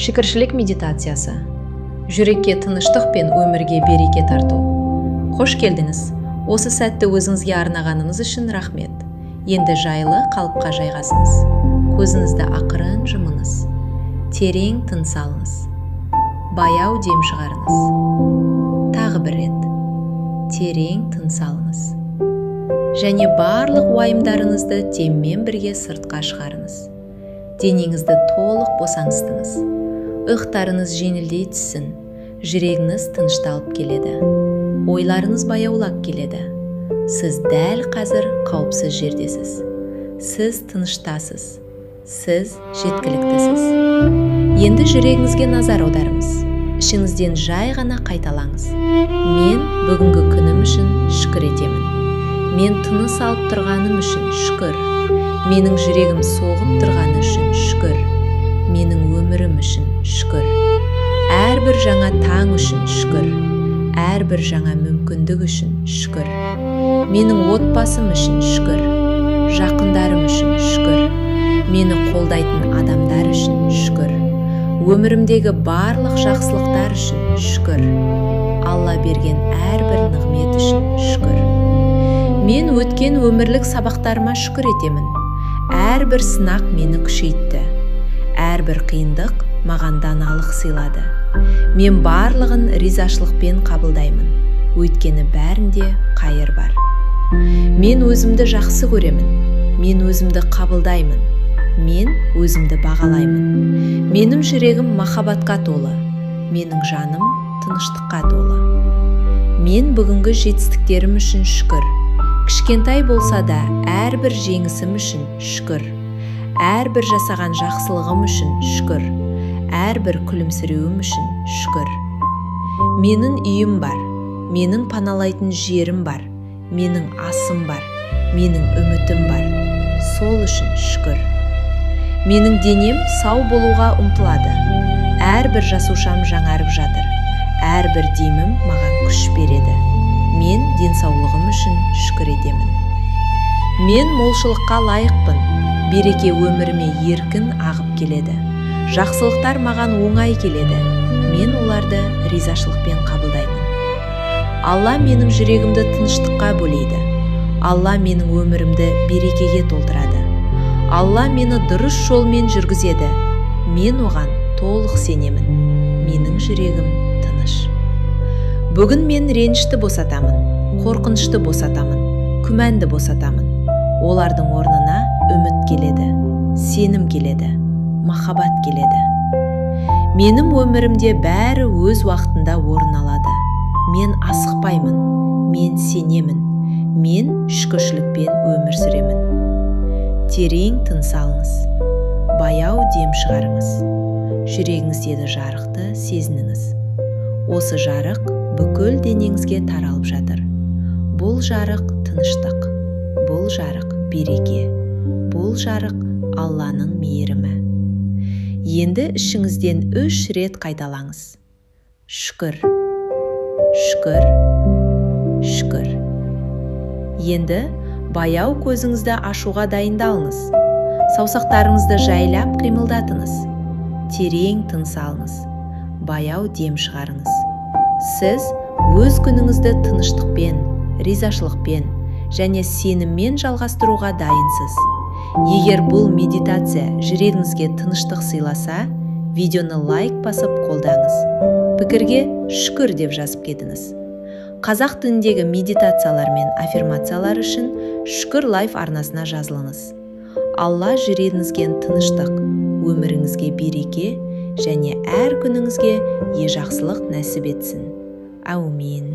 Шүкіршілік медитациясы. Жүрекке тыныштық пен өмірге береке тарту. Қош келдіңіз. Осы сәтті өзіңізге арнағаныңыз үшін рахмет. Енді жайлы қалыпқа жайғасыңыз. Көзіңізді ақырын жұмыңыз. Терең тыныс алыңыз. Баяу дем шығарыңыз. Тағы бір рет. Терең тыныс алыңыз. Және барлық уайымдарыңызды деммен бірге сыртқа шығарыңыз. Денеңізді толық босаңсытыңыз. Иықтарыңыз жеңілдей түссін. Жүрегіңіз тынышталып келеді. Ойларыңыз баяулап келеді. Сіз дәл қазір қауіпсіз жердесіз. Сіз тыныштасыз. Сіз жеткіліктісіз. Енді жүрегіңізге назар аударыңыз. Ішіңізден жай ғана қайталаңыз. Мен бүгінгі күнім үшін шүкір етемін. Мен тыныс алып тұрғаным үшін шүкір. Менің жүрегім соғып тұрғаны үшін шүкір. Менің өмірім үшін шүкір. Әрбір жаңа таң үшін шүкір. Әрбір жаңа мүмкіндік үшін шүкір. Менің отбасым үшін шүкір. Жақындарым үшін шүкір. Мені қолдайтын адамдар үшін шүкір. Өмірімдегі барлық жақсылықтар үшін шүкір. Алла берген әрбір нығмет үшін шүкір. Мен өткен өмірлік сабақтарыма шүкір етемін. Әрбір сынақ мені күшейтті. Әрбір қиындық маған даналық сыйлады. Мен барлығын ризашылықпен қабылдаймын. Өйткені бәрінде қайыр бар. Мен өзімді жақсы көремін. Мен өзімді қабылдаймын. Мен өзімді бағалаймын. Менің жүрегім махаббатқа толы. Менің жаным тыныштыққа толы. Мен бүгінгі жетістіктерім үшін шүкір. Кішкентай болса да әрбір жеңісім үшін шүкір. Әрбір жасаған жақсылығым үшін шүкір. Әрбір күлімсіреуім үшін шүкір. Менің үйім бар. Менің паналайтын жерім бар. Менің асым бар. Менің үмітім бар. Сол үшін шүкір. Менің денем сау болуға ұмтылады. Әрбір жасушам жаңарып жатыр. Әрбір демім маған күш береді. Мен денсаулығым үшін шүкір етемін. Мен молшылыққа лайықпын. Береке өміріме еркін ағып келеді. Жақсылықтар маған оңай келеді. Мен оларды ризашылықпен қабылдаймын. Алла менің жүрегімді тыныштыққа бөлейді. Алла менің өмірімді берекеге толтырады. Алла мені дұрыс жолмен жүргізеді. Мен оған толық сенемін. Менің жүрегім тыныш. Бүгін мен ренішті босатамын, қорқынышты босатамын, күмәнді босатамын. Олардың орнына үміт келеді, сенім келеді, махаббат келеді. Менің өмірімде бәрі өз уақытында орын алады. Мен асықпаймын, мен сенемін, мен шүкіршілікпен өмір сүремін. Терең тыныс алыңыз, баяу дем шығарыңыз. Жүрегіңіздегі жарықты сезініңіз. Осы жарық бүкіл денеңізге таралып жатыр. Бұл жарық тыныштық. Бұл жарық береке. Бұл жарық Алланың мейірімі. Енді ішіңізден 3 рет қайталаңыз. Шүкір. Шүкір. Шүкір. Енді баяу көзіңізді ашуға дайындалыңыз. Саусақтарыңызды жайлап қимылдатыңыз. Терең тыныс алыңыз. Баяу дем шығарыңыз. Сіз өз күніңізді тыныштықпен, ризашылықпен және сеніммен жалғастыруға дайынсыз. Егер бұл медитация жүрегіңізге тыныштық сыйласа, видеоны лайк басып қолдаңыз. Пікірге шүкір деп жазып кетіңіз. Қазақ тіліндегі медитациялар мен аффирмациялар үшін Шүкір Лайф арнасына жазылыңыз. Алла жүрегіңізге тыныштық, өміріңізге береке және әр күніңізге жақсылық нәсіп етсін. Аумин.